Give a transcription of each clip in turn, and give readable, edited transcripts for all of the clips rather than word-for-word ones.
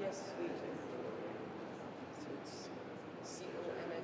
Yes, we do. So it's COMFN.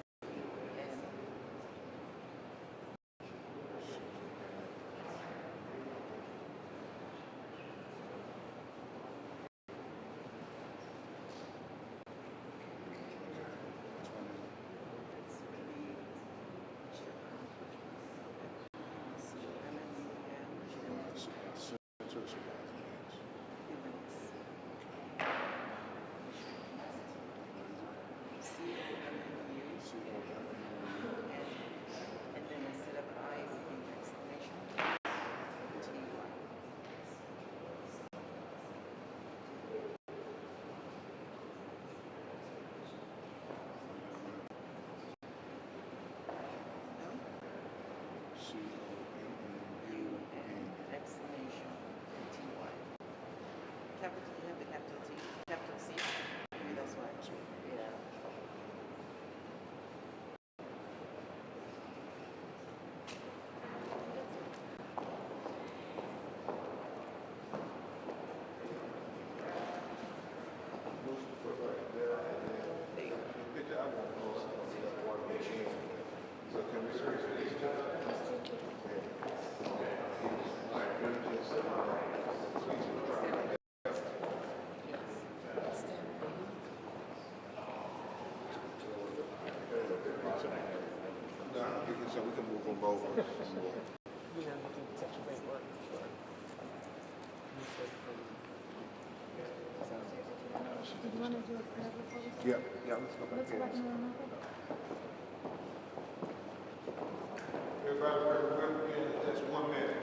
And then instead of I, we do exclamation. T-Y. No? U-N, exclamation, T-Y. Capital, you have the capital T, capital C. Maybe that's why. Yeah. There you go. So we can move them over. You know, you can accentuate work. Do you want to do a prayer before we start? Yeah, let's go back Let's go back here. in the room real quick. Everybody, we're beginning in just 1 minute.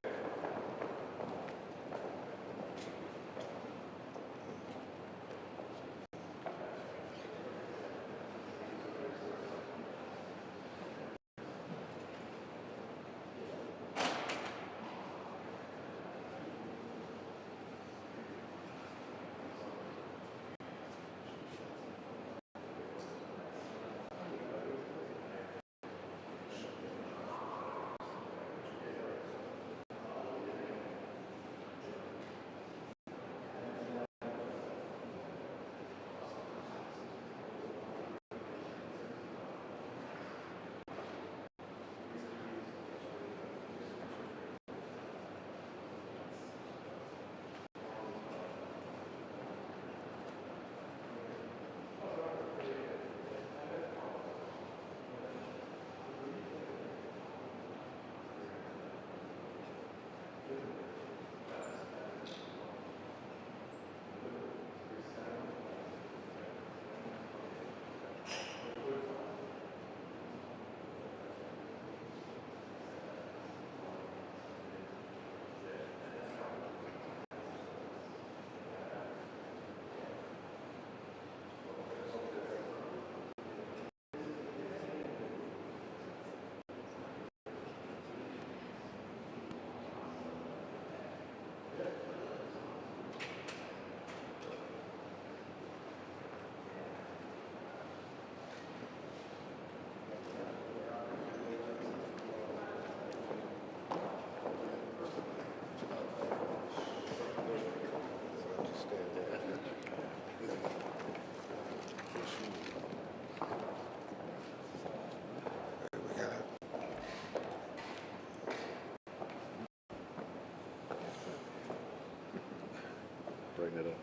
Bring it up.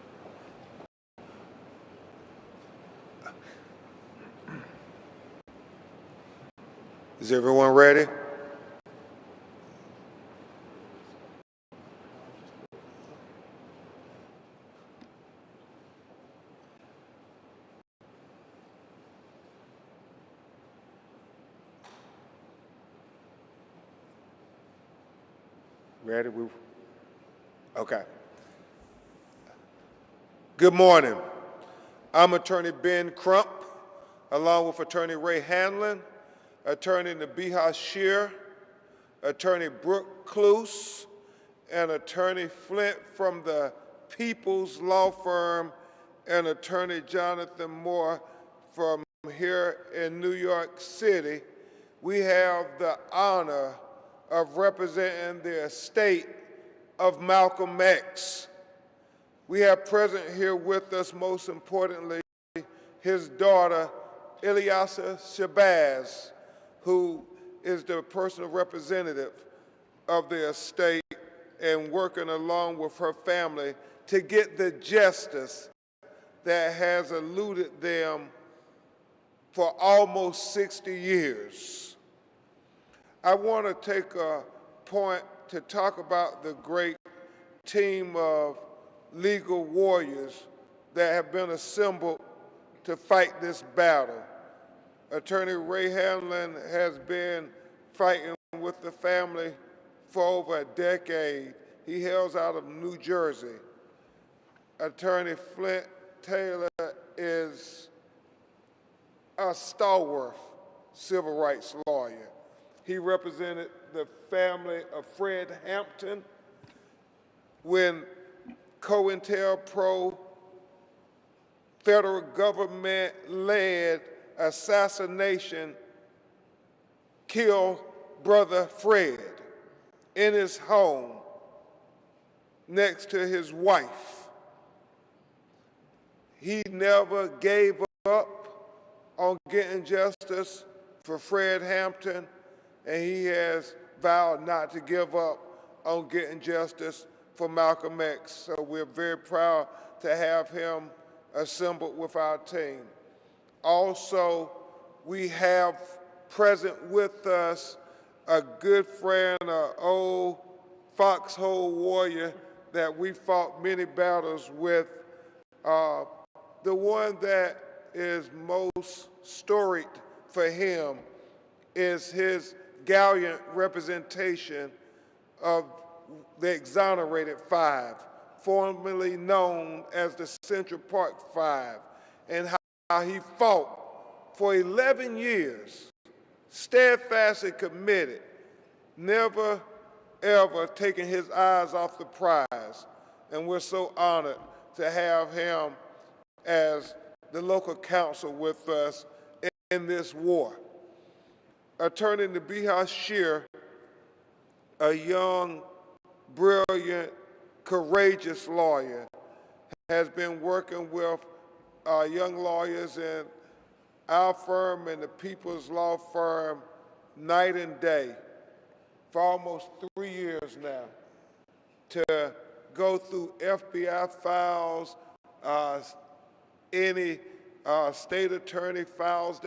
Is everyone ready? Ready? Okay. Good morning. I'm Attorney Ben Crump, along with Attorney Ray Hanlon, Attorney Nabiha Shear, Attorney Brooke Cluse, and Attorney Flint from the People's Law Firm, and Attorney Jonathan Moore from here in New York City. We have the honor of representing the estate of Malcolm X. We have present here with us, most importantly, his daughter, Ilyasa Shabazz, who is the personal representative of the estate and working along with her family to get the justice that has eluded them for almost 60 years. I want to take a point to talk about the great team of legal warriors that have been assembled to fight this battle. Attorney Ray Hanlon has been fighting with the family for over a decade. He hails out of New Jersey. Attorney Flint Taylor is a stalwart civil rights lawyer. He represented the family of Fred Hampton when COINTELPRO federal government-led assassination killed Brother Fred in his home next to his wife. He never gave up on getting justice for Fred Hampton, and he has vowed not to give up on getting justice for Malcolm X. So we're very proud to have him assembled with our team. Also, we have present with us a good friend, an old foxhole warrior that we fought many battles with. The one that is most storied for him is his gallant representation of the Exonerated Five, formerly known as the Central Park Five, and how he fought for 11 years, steadfastly committed, never ever taking his eyes off the prize. And we're so honored to have him as the local counsel with us in this war. Attorney Nabiha Shear, a young, brilliant, courageous lawyer, has been working with young lawyers in our firm and the People's Law Firm night and day for almost 3 years now to go through FBI files, any state attorney files,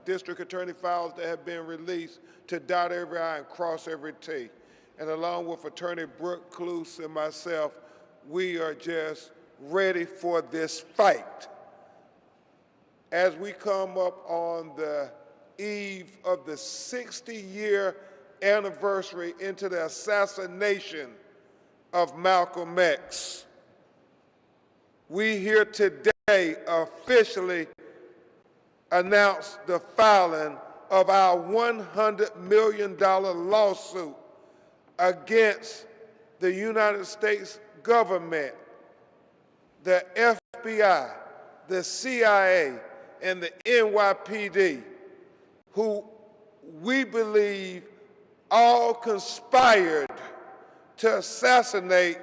district attorney files that have been released, to dot every I and cross every T. And along with Attorney Brooke Cluse and myself, we are just ready for this fight. As we come up on the eve of the 60-year anniversary into the assassination of Malcolm X, we here today officially announce the filing of our $100 million lawsuit against the United States government, the FBI, the CIA, and the NYPD, who we believe all conspired to assassinate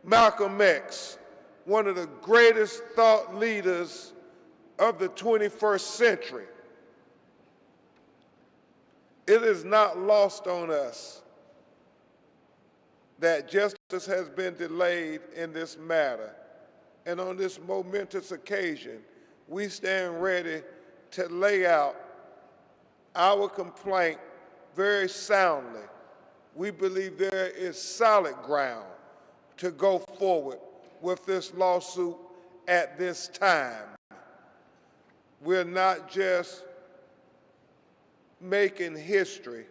Malcolm X, one of the greatest thought leaders of the 21st century. It is not lost on us that justice has been delayed in this matter. And on this momentous occasion, we stand ready to lay out our complaint very soundly. We believe there is solid ground to go forward with this lawsuit at this time. We're not just making history,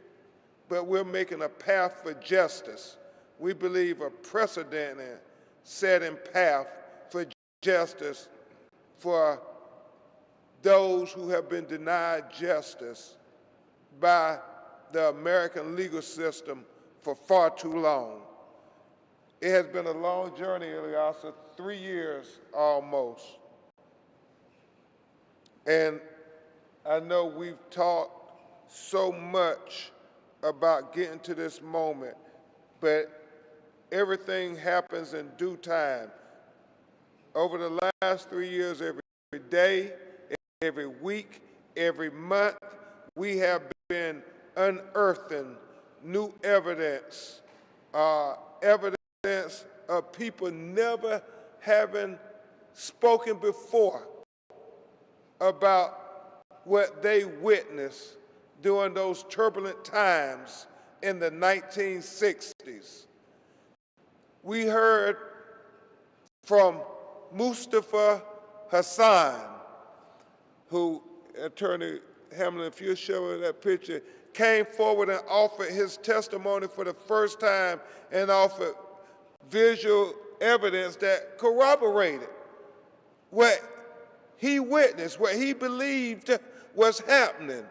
but we're making a path for justice. We believe a precedent-setting path for justice for those who have been denied justice by the American legal system for far too long. It has been a long journey, Ilyasa, 3 years almost. And I know we've talked so much about getting to this moment, but everything happens in due time. over the last 3 years, every day, every week, every month, we have been unearthing new evidence, evidence of people never having spoken before about what they witnessed during those turbulent times in the 1960s. We heard from Mustafa Hassan, who, Attorney Hamlin, if you'll show that picture, came forward and offered his testimony for the first time and offered visual evidence that corroborated what he witnessed, what he believed was happening.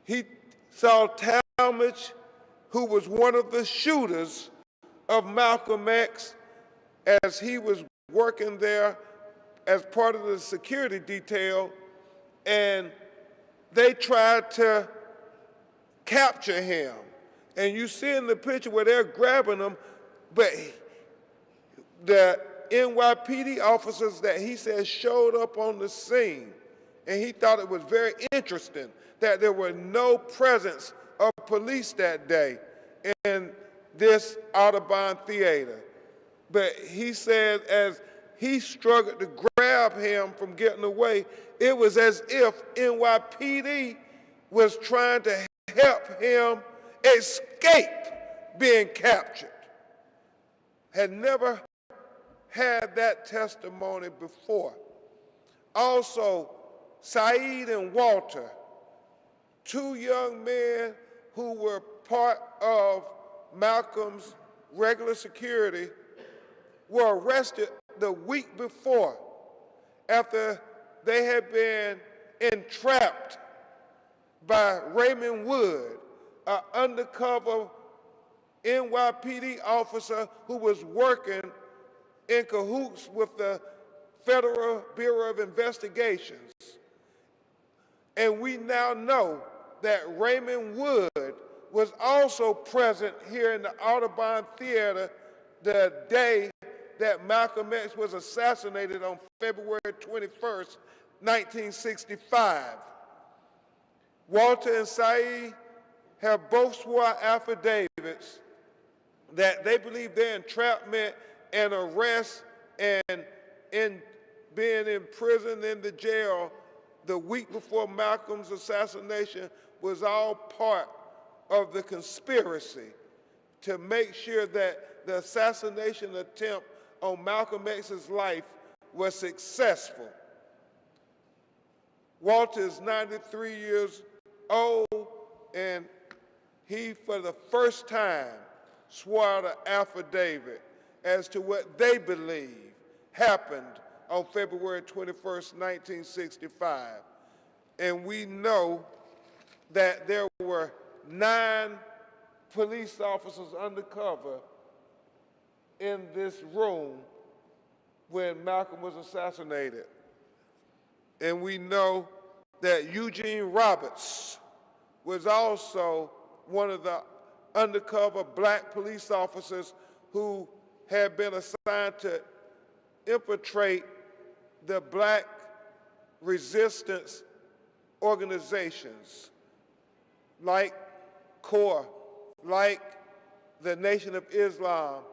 He saw Talmadge, who was one of the shooters of Malcolm X, as he was working there as part of the security detail, and they tried to capture him. And you see in the picture where they're grabbing him, but the NYPD officers that he said showed up on the scene, and he thought it was very interesting that there were no presence of police that day in this Audubon Theater. But he said as he struggled to grab him from getting away, it was as if NYPD was trying to help him escape being captured. Had never had that testimony before. Also, Saeed and Walter, two young men who were part of Malcolm's regular security, were arrested the week before after they had been entrapped by Raymond Wood, an undercover NYPD officer who was working in cahoots with the Federal Bureau of Investigations. And we now know that Raymond Wood was also present here in the Audubon Theater the day that Malcolm X was assassinated on February 21st, 1965. Walter and Saeed have both sworn affidavits that they believe their entrapment and arrest and in being imprisoned in the jail the week before Malcolm's assassination was all part of the conspiracy to make sure that the assassination attempt on Malcolm X's life was successful. Walter is 93 years old, and he, for the first time, swore an affidavit as to what they believe happened on February 21st, 1965. And we know that there were 9 police officers undercover in this room when Malcolm was assassinated. And we know that Eugene Roberts was also one of the undercover black police officers who had been assigned to infiltrate the black resistance organizations like CORE, like the Nation of Islam,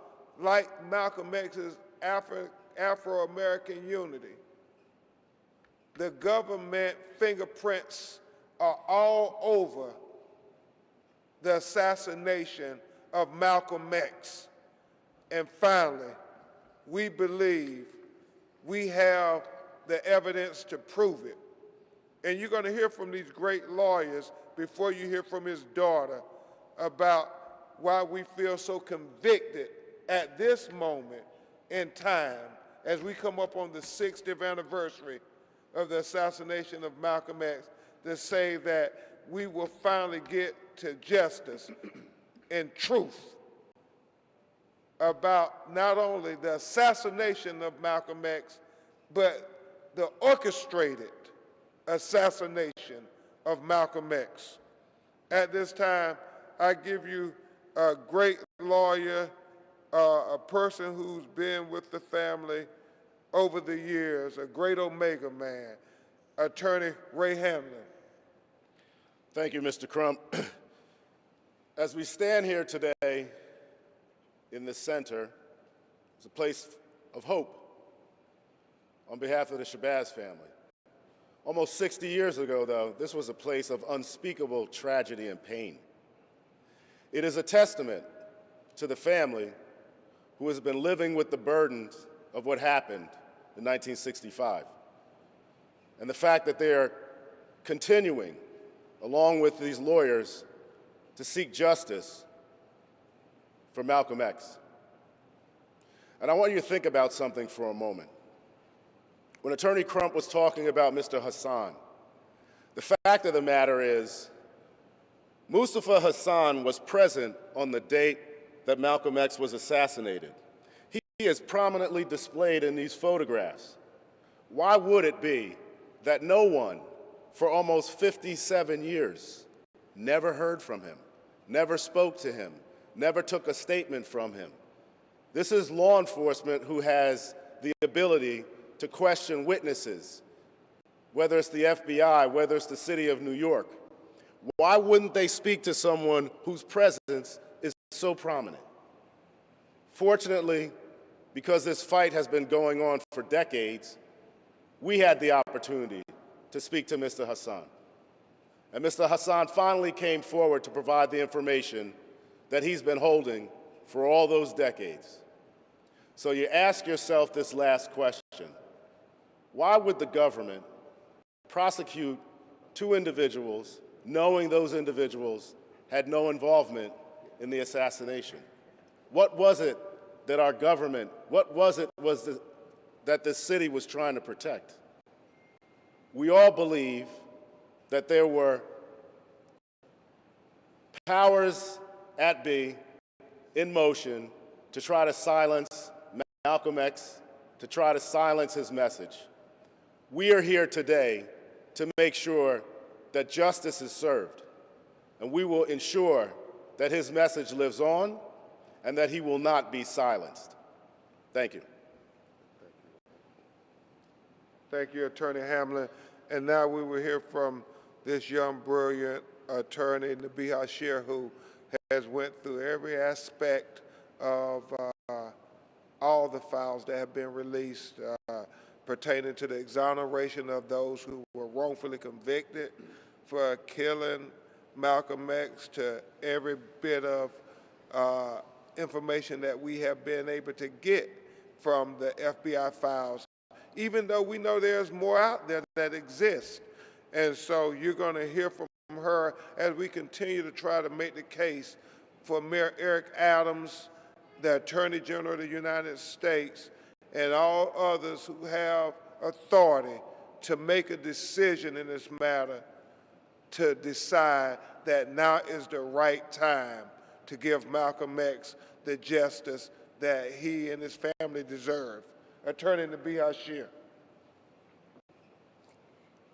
like Malcolm X's Afro-American Unity. The government fingerprints are all over the assassination of Malcolm X. And finally, we believe we have the evidence to prove it. And you're going to hear from these great lawyers before you hear from his daughter about why we feel so convicted at this moment in time as we come up on the 60th anniversary of the assassination of Malcolm X, to say that we will finally get to justice and truth about not only the assassination of Malcolm X, but the orchestrated assassination of Malcolm X. At this time, I give you a great lawyer, a person who's been with the family over the years, a great Omega man, Attorney Ray Hamlin. Thank you, Mr. Crump. As we stand here today in the center, it's a place of hope on behalf of the Shabazz family. Almost 60 years ago, though, this was a place of unspeakable tragedy and pain. It is a testament to the family who has been living with the burdens of what happened in 1965. And the fact that they are continuing, along with these lawyers, to seek justice for Malcolm X. And I want you to think about something for a moment. When Attorney Crump was talking about Mr. Hassan, the fact of the matter is, Mustafa Hassan was present on the date that Malcolm X was assassinated. He is prominently displayed in these photographs. Why would it be that no one, for almost 57 years, never heard from him, never spoke to him, never took a statement from him? This is law enforcement who has the ability to question witnesses, whether it's the FBI, whether it's the city of New York. Why wouldn't they speak to someone whose presence is so prominent? Fortunately, because this fight has been going on for decades, we had the opportunity to speak to Mr. Hassan. And Mr. Hassan finally came forward to provide the information that he's been holding for all those decades. So you ask yourself this last question: why would the government prosecute two individuals knowing those individuals had no involvement in the assassination? What was it that our government, that this city was trying to protect? We all believe that there were powers at be in motion to try to silence Malcolm X, to try to silence his message. We are here today to make sure that justice is served, and we will ensure that his message lives on and that he will not be silenced. Thank you. Thank you, Attorney Hamlin. And now we will hear from this young, brilliant attorney, Nabi Hashir, who has went through every aspect of all the files that have been released pertaining to the exoneration of those who were wrongfully convicted for killing Malcolm X, to every bit of information that we have been able to get from the FBI files, even though we know there's more out there that exists. And so you're going to hear from her as we continue to try to make the case for Mayor Eric Adams, the Attorney General of the United States, and all others who have authority to make a decision in this matter, to decide that now is the right time to give Malcolm X the justice that he and his family deserve. Attorney Nabi Hashir.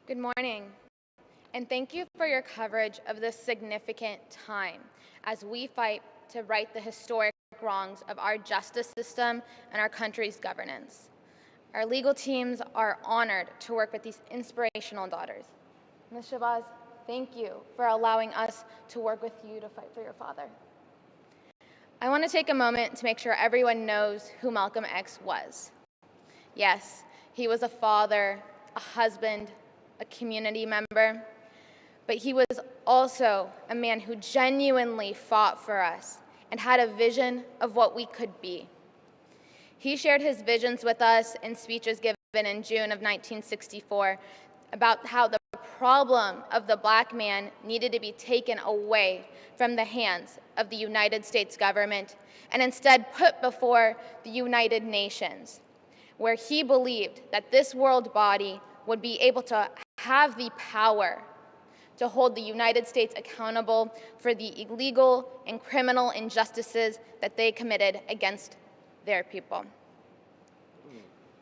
Good morning, and thank you for your coverage of this significant time as we fight to right the historic wrongs of our justice system and our country's governance. Our legal teams are honored to work with these inspirational daughters. Ms. Shabazz, thank you for allowing us to work with you to fight for your father. I want to take a moment to make sure everyone knows who Malcolm X was. Yes, he was a father, a husband, a community member, but he was also a man who genuinely fought for us and had a vision of what we could be. He shared his visions with us in speeches given in June of 1964 about how the problem of the black man needed to be taken away from the hands of the United States government and instead put before the United Nations, where he believed that this world body would be able to have the power to hold the United States accountable for the illegal and criminal injustices that they committed against their people.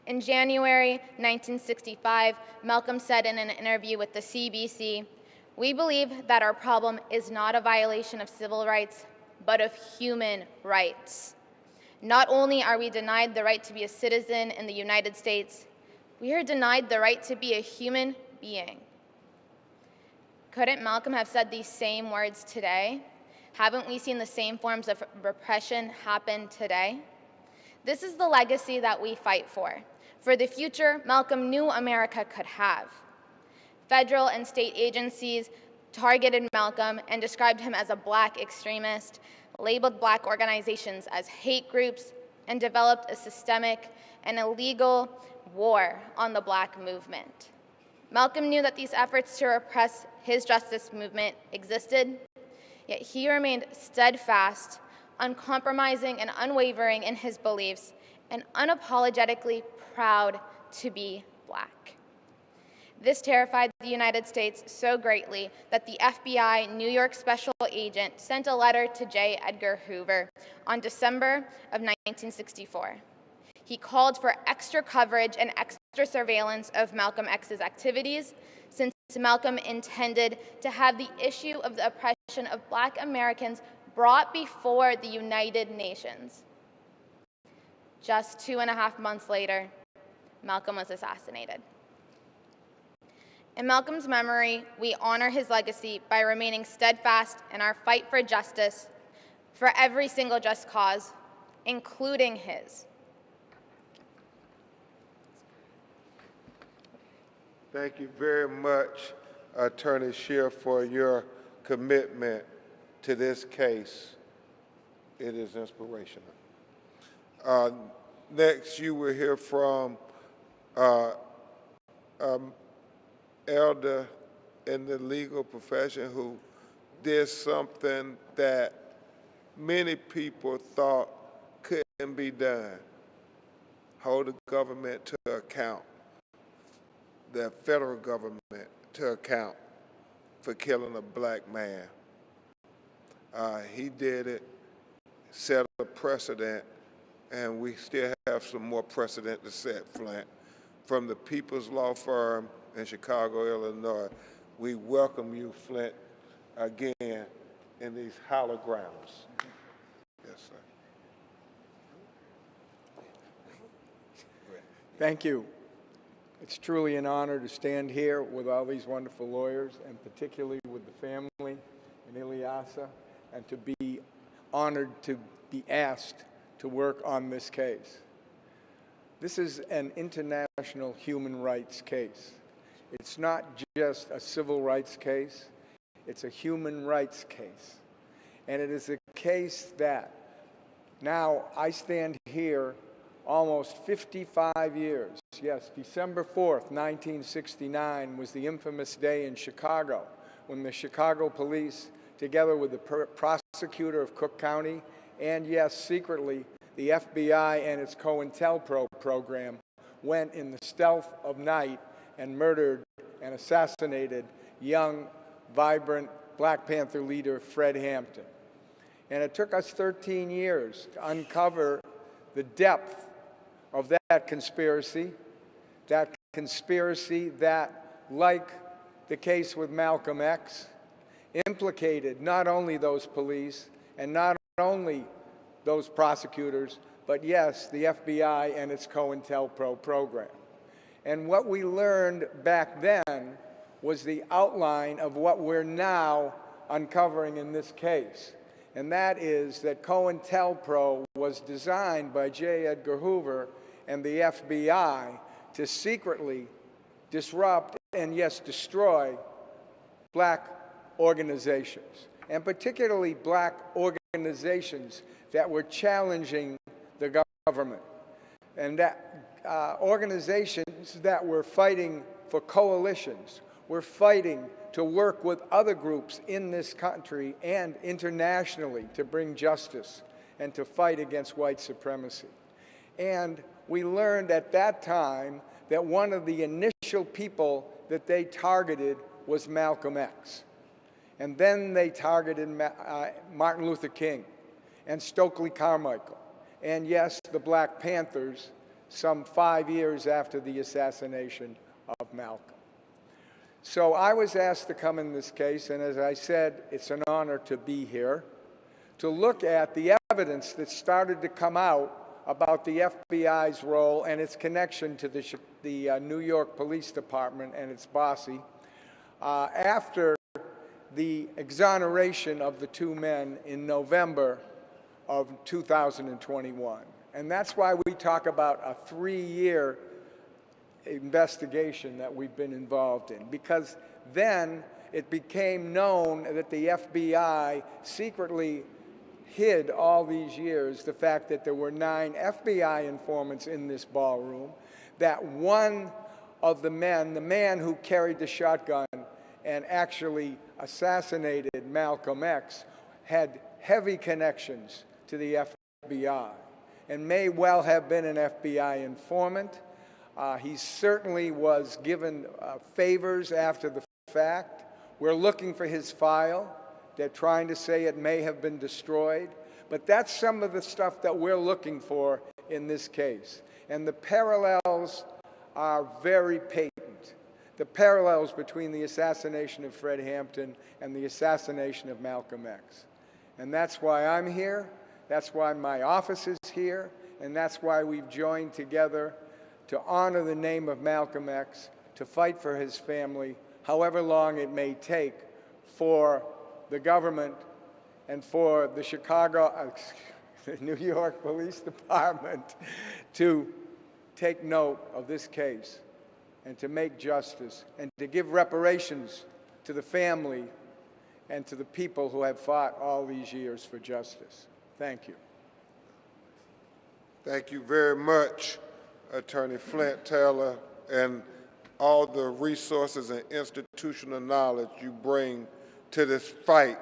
In January 1965, Malcolm said in an interview with the CBC, "We believe that our problem is not a violation of civil rights, but of human rights. Not only are we denied the right to be a citizen in the United States, we are denied the right to be a human being. Couldn't Malcolm have said these same words today? Haven't we seen the same forms of repression happen today? This is the legacy that we fight for the future Malcolm knew America could have. Federal and state agencies targeted Malcolm and described him as a Black extremist, labeled Black organizations as hate groups, and developed a systemic and illegal war on the Black movement. Malcolm knew that these efforts to repress his justice movement existed, yet he remained steadfast, uncompromising, and unwavering in his beliefs, and unapologetically proud to be Black. This terrified the United States so greatly that the FBI New York special agent sent a letter to J. Edgar Hoover on December of 1964. He called for extra coverage and extra surveillance of Malcolm X's activities, since Malcolm intended to have the issue of the oppression of Black Americans brought before the United Nations. Just 2.5 months later, Malcolm was assassinated. In Malcolm's memory, we honor his legacy by remaining steadfast in our fight for justice for every single just cause, including his. Thank you very much, Attorney Scheer, for your commitment to this case. It is inspirational. Next, you will hear from elder in the legal profession who did something that many people thought couldn't be done: hold the government to account, the federal government to account for killing a Black man. He did it, set a precedent, and we still have some more precedent to set, Flint. From the People's Law Firm in Chicago, Illinois, we welcome you, Flint, again in these hallowed grounds. Yes, sir. Thank you. It's truly an honor to stand here with all these wonderful lawyers, and particularly with the family in Ilyasah, and to be honored to be asked to work on this case. This is an international human rights case. It's not just a civil rights case, it's a human rights case. And it is a case that now I stand here almost 55 years. Yes, December 4th, 1969 was the infamous day in Chicago when the Chicago police, together with the prosecutor of Cook County, and yes, secretly, the FBI and its COINTELPRO program went in the stealth of night and murdered and assassinated young, vibrant Black Panther leader Fred Hampton. And it took us 13 years to uncover the depth of that conspiracy that, like the case with Malcolm X, implicated not only those police and not only those prosecutors, but yes, the FBI and its COINTELPRO program. And what we learned back then was the outline of what we're now uncovering in this case. And that is that COINTELPRO was designed by J. Edgar Hoover and the FBI to secretly disrupt and, yes, destroy Black organizations, and particularly Black organizations that were challenging the government, and that organizations that were fighting for coalitions, were fighting to work with other groups in this country and internationally to bring justice and to fight against white supremacy. And we learned at that time that one of the initial people that they targeted was Malcolm X. And then they targeted Martin Luther King and Stokely Carmichael, and yes, the Black Panthers, some 5 years after the assassination of Malcolm. So I was asked to come in this case, and as I said, it's an honor to be here. to look at the evidence that started to come out about the FBI's role and its connection to the New York Police Department and its bossy after the exoneration of the two men in November of 2021. And that's why we talk about a 3-year investigation that we've been involved in, because then it became known that the FBI secretly hid all these years the fact that there were 9 FBI informants in this ballroom, that one of the men, the man who carried the shotgun and actually assassinated Malcolm X, had heavy connections to the FBI and may well have been an FBI informant. He certainly was given favors after the fact. We're looking for his file. They're trying to say it may have been destroyed. But that's some of the stuff that we're looking for in this case. And the parallels are very patent. The parallels between the assassination of Fred Hampton and the assassination of Malcolm X. And that's why I'm here. That's why my office is here. And that's why we've joined together to honor the name of Malcolm X, to fight for his family, however long it may take for the government and for the New York Police Department to take note of this case and to make justice and to give reparations to the family and to the people who have fought all these years for justice. Thank you. Thank you very much, Attorney Flint Taylor, and all the resources and institutional knowledge you bring to this fight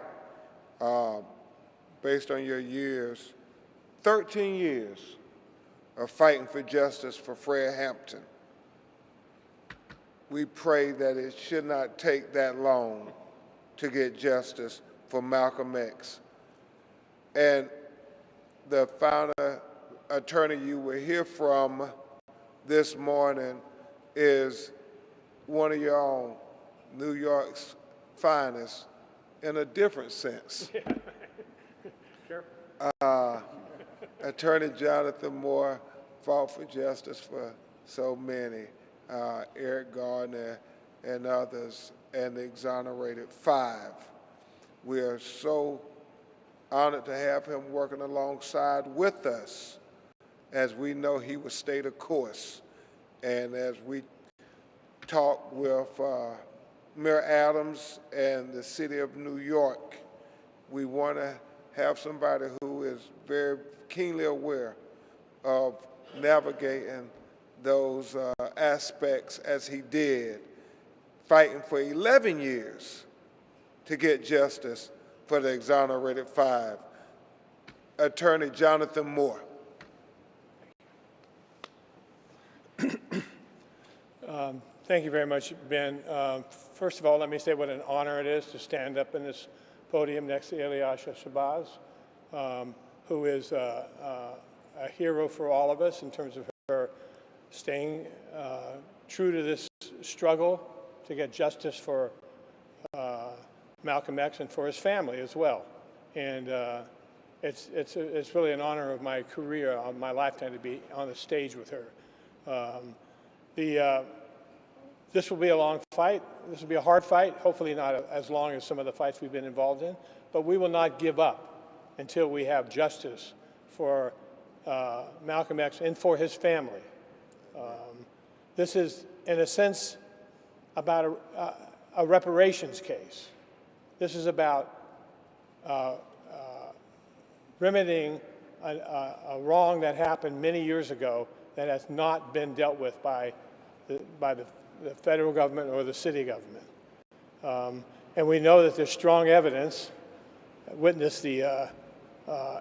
based on your years, 13 years of fighting for justice for Fred Hampton. We pray that it should not take that long to get justice for Malcolm X. And the final attorney you will hear from this morning is one of your own, New York's finest, in a different sense. Attorney Jonathan Moore fought for justice for so many, Eric Gardner and others, and exonerated 5. We are so honored to have him working alongside with us, as we know he will stay the course. And as we talk with Mayor Adams and the city of New York, we want to have somebody who is very keenly aware of navigating those aspects as he did, fighting for 11 years to get justice for the exonerated 5. Attorney Jonathan Moore. Thank you very much, Ben. First of all, let me say what an honor it is to stand up in this podium next to Ilyasha Shabazz, who is a hero for all of us in terms of her staying true to this struggle to get justice for Malcolm X and for his family as well. And it's really an honor of my career, of my lifetime, to be on the stage with her. This will be a long fight. This will be a hard fight, hopefully not as long as some of the fights we've been involved in, but we will not give up until we have justice for Malcolm X and for his family. This is, in a sense, about a reparations case. This is about remedying a wrong that happened many years ago that has not been dealt with by the federal government or the city government. And we know that there's strong evidence, witness the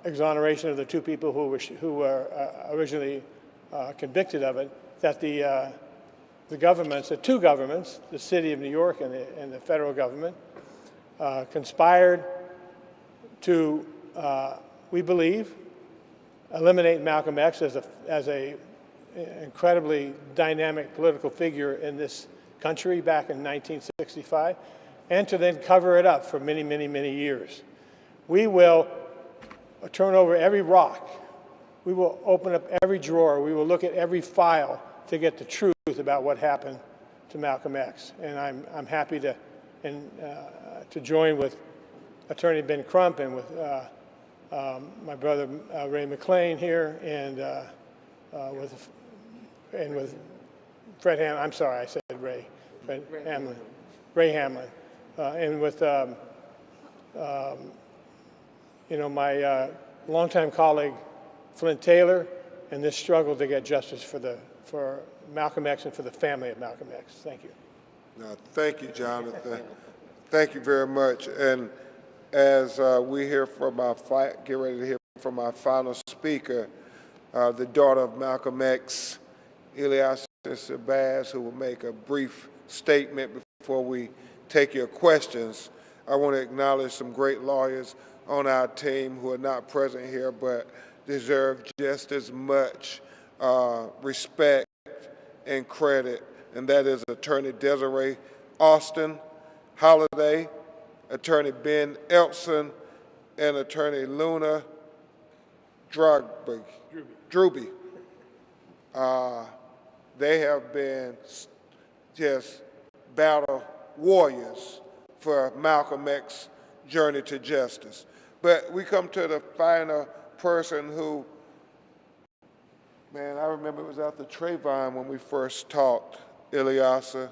exoneration of the 2 people who were originally convicted of it, that the governments, the 2 governments, the city of New York and the federal government, conspired to, we believe, eliminate Malcolm X as a incredibly dynamic political figure in this country back in 1965, and to then cover it up for many, many, many years. We will turn over every rock. We will open up every drawer. We will look at every file to get the truth about what happened to Malcolm X. And I'm happy to join with Attorney Ben Crump and with my brother Ray McClain here, and with Fred Hamlin. I'm sorry, I said Ray. Hamlin. Ray Hamlin, and with you know, my longtime colleague Flint Taylor, and this struggle to get justice for Malcolm X and for the family of Malcolm X. Thank you. No, thank you, Jonathan. Thank you very much. And as we hear from get ready to hear from our final speaker, the daughter of Malcolm X, Ilyasah Shabazz, who will make a brief statement before we take your questions. I want to acknowledge some great lawyers on our team who are not present here but deserve just as much respect and credit, and that is Attorney Desiree Austin Holliday, Attorney Ben Elson, and Attorney Luna Drewby. They have been just battle warriors for Malcolm X's journey to justice. But we come to the final person who, man, I remember it was after Trayvon when we first talked, Ilyasah.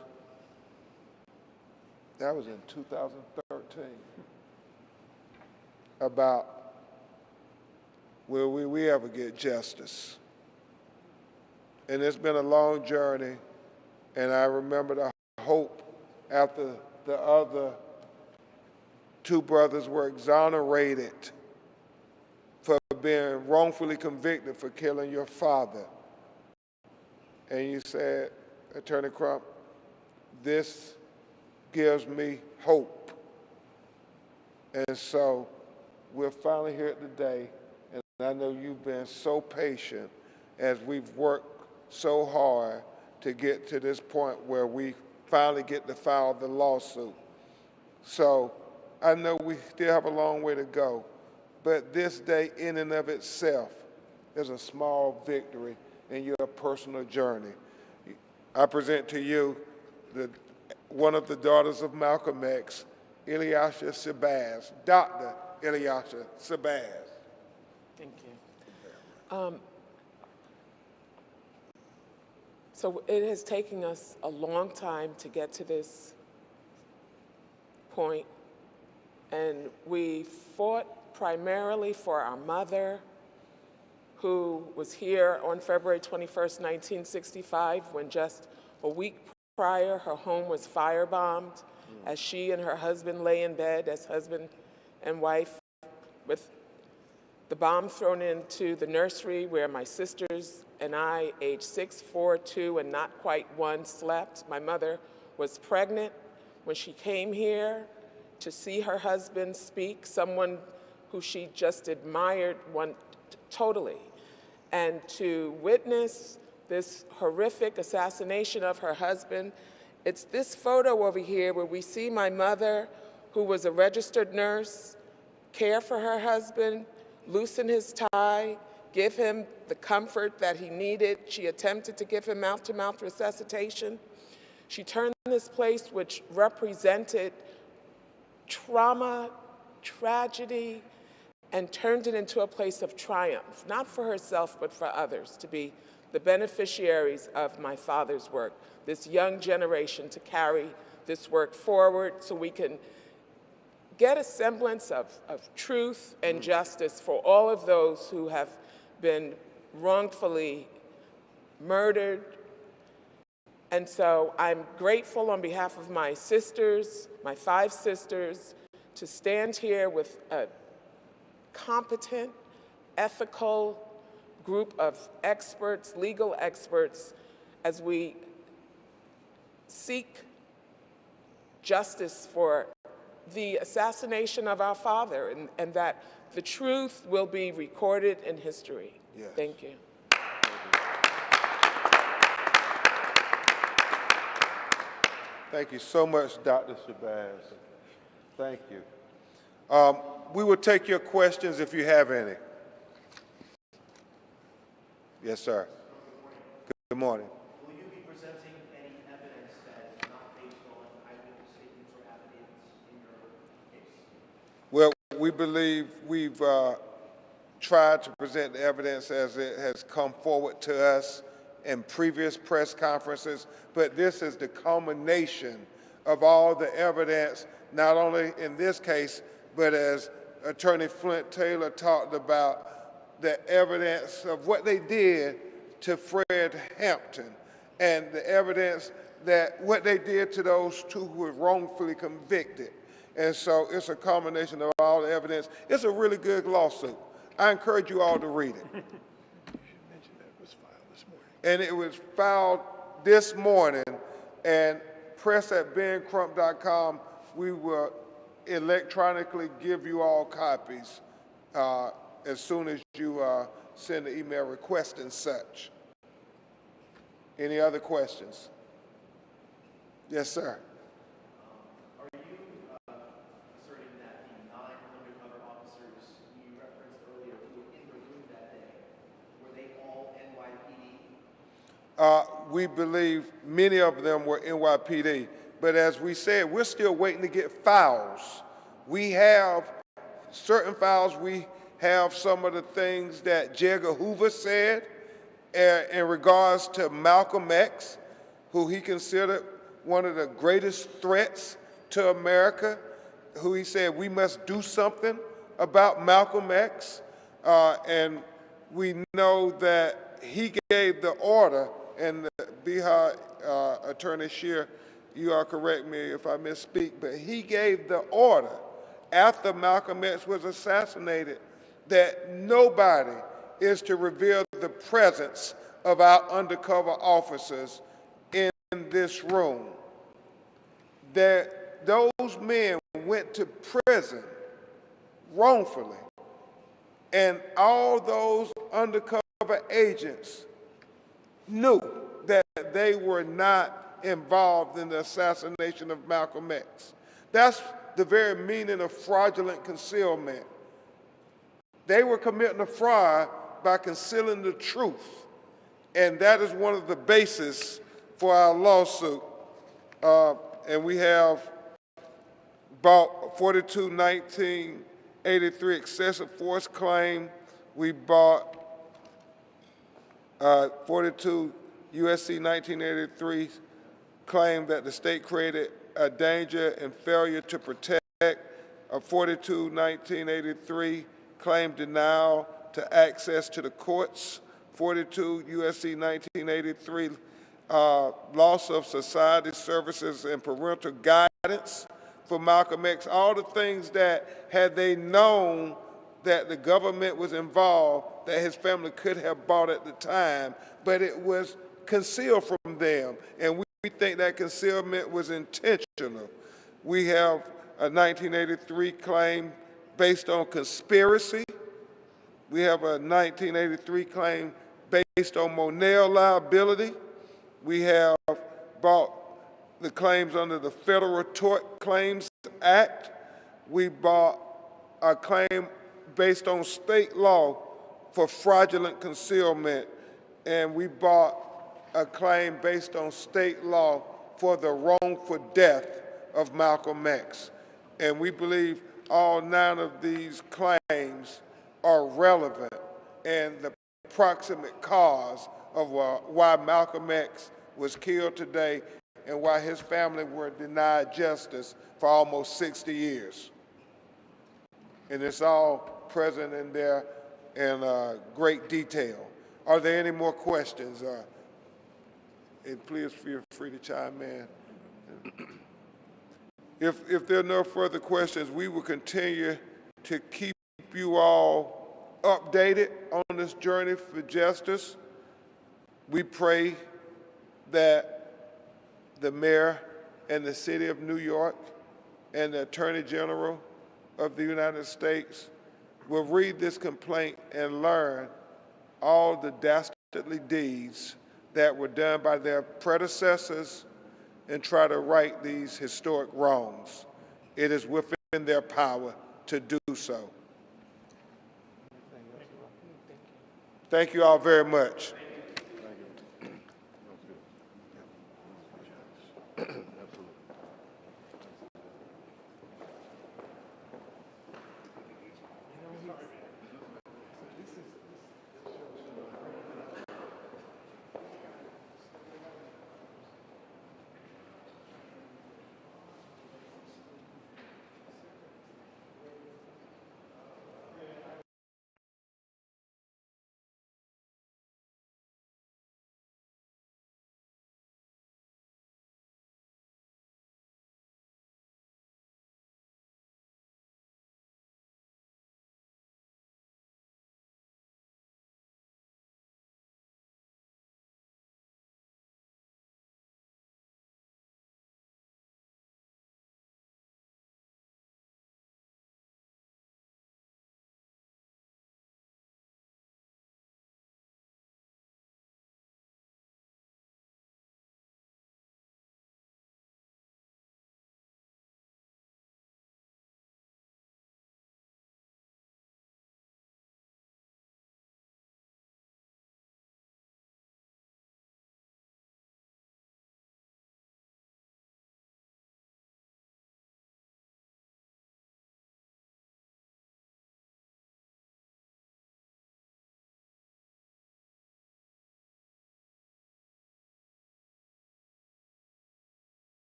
That was in 2013. About will we ever get justice? And it's been a long journey, and I remember the hope after the other two brothers were exonerated for being wrongfully convicted for killing your father. And you said, Attorney Crump, this gives me hope. And so we're finally here today, and I know you've been so patient as we've worked so hard to get to this point where we finally get to file the lawsuit. So I know we still have a long way to go, but this day in and of itself is a small victory in your personal journey. I present to you one of the daughters of Malcolm X, Ilyasah Shabazz, Dr. Ilyasah Shabazz. Thank you. So it has taken us a long time to get to this point, and we fought primarily for our mother, who was here on February 21st, 1965, when just a week prior her home was firebombed, as she and her husband lay in bed as husband and wife, with the bomb thrown into the nursery where my sisters and I, aged 6, 4, 2, and not quite 1, slept. My mother was pregnant when she came here to see her husband speak, someone who she just admired totally. And to witness this horrific assassination of her husband, it's this photo over here where we see my mother, who was a registered nurse, care for her husband, loosen his tie, give him the comfort that he needed. She attempted to give him mouth-to-mouth resuscitation. She turned this place, which represented trauma, tragedy, and turned it into a place of triumph, not for herself, but for others, to be the beneficiaries of my father's work, this young generation to carry this work forward so we can get a semblance of truth and justice for all of those who have been wrongfully murdered. And so I'm grateful on behalf of my sisters, my 5 sisters, to stand here with a competent, ethical group of experts, legal experts, as we seek justice for the assassination of our father, and that the truth will be recorded in history. Yes. Thank you. Thank you so much, Dr. Shabazz. Thank you. We will take your questions if you have any. Yes, sir. Good morning. Will you be presenting any evidence that is not based on eyewitness statements or affidavits in your case? Well, we believe we've tried to present the evidence as it has come forward to us in previous press conferences, but this is the culmination of all the evidence, not only in this case, but as Attorney Flint Taylor talked about, the evidence of what they did to Fred Hampton and the evidence that what they did to those two who were wrongfully convicted. And so it's a combination of all the evidence. It's a really good lawsuit. I encourage you all to read it. And it was filed this morning, and press at bencrump.com. We will electronically give you all copies as soon as you send an email requesting such. Any other questions? Yes, sir. Are you asserting that the 9 undercover officers you referenced earlier who were in the room that day, were they all NYPD? We believe many of them were NYPD, but as we said, we're still waiting to get files. We have certain files. We have some of the things that J. Edgar Hoover said in regards to Malcolm X, who he considered one of the greatest threats to America, who he said we must do something about Malcolm X. And we know that he gave the order, and the Bihar Attorney Shear, you all correct me if I misspeak, but he gave the order after Malcolm X was assassinated that nobody is to reveal the presence of our undercover officers in this room. That those men went to prison wrongfully, and all those undercover agents knew that they were not involved in the assassination of Malcolm X. That's the very meaning of fraudulent concealment. They were committing a fraud by concealing the truth, and that is one of the bases for our lawsuit. And we have bought 42-1983 excessive force claim. We bought 42 USC 1983 claim that the state created a danger and failure to protect. 42 1983 claim denial to access to the courts. 42 USC 1983 loss of society services and parental guidance for Malcolm X. All the things that, had they known that the government was involved, that his family could have bought at the time, but it was concealed from them. And we think that concealment was intentional. We have a 1983 claim based on conspiracy. We have a 1983 claim based on Monell liability. We have bought the claims under the Federal Tort Claims Act. We bought a claim based on state law for fraudulent concealment, and we bought a claim based on state law for the wrongful death of Malcolm X. And we believe all 9 of these claims are relevant and the proximate cause of why Malcolm X was killed today and why his family were denied justice for almost 60 years. And it's all present in there in great detail. Are there any more questions? And please feel free to chime in. If there are no further questions, we will continue to keep you all updated on this journey for justice. We pray that the mayor and the city of New York and the Attorney General of the United States will read this complaint and learn all the dastardly deeds that were done by their predecessors and try to right these historic wrongs. It is within their power to do so. Thank you all very much. Thank you.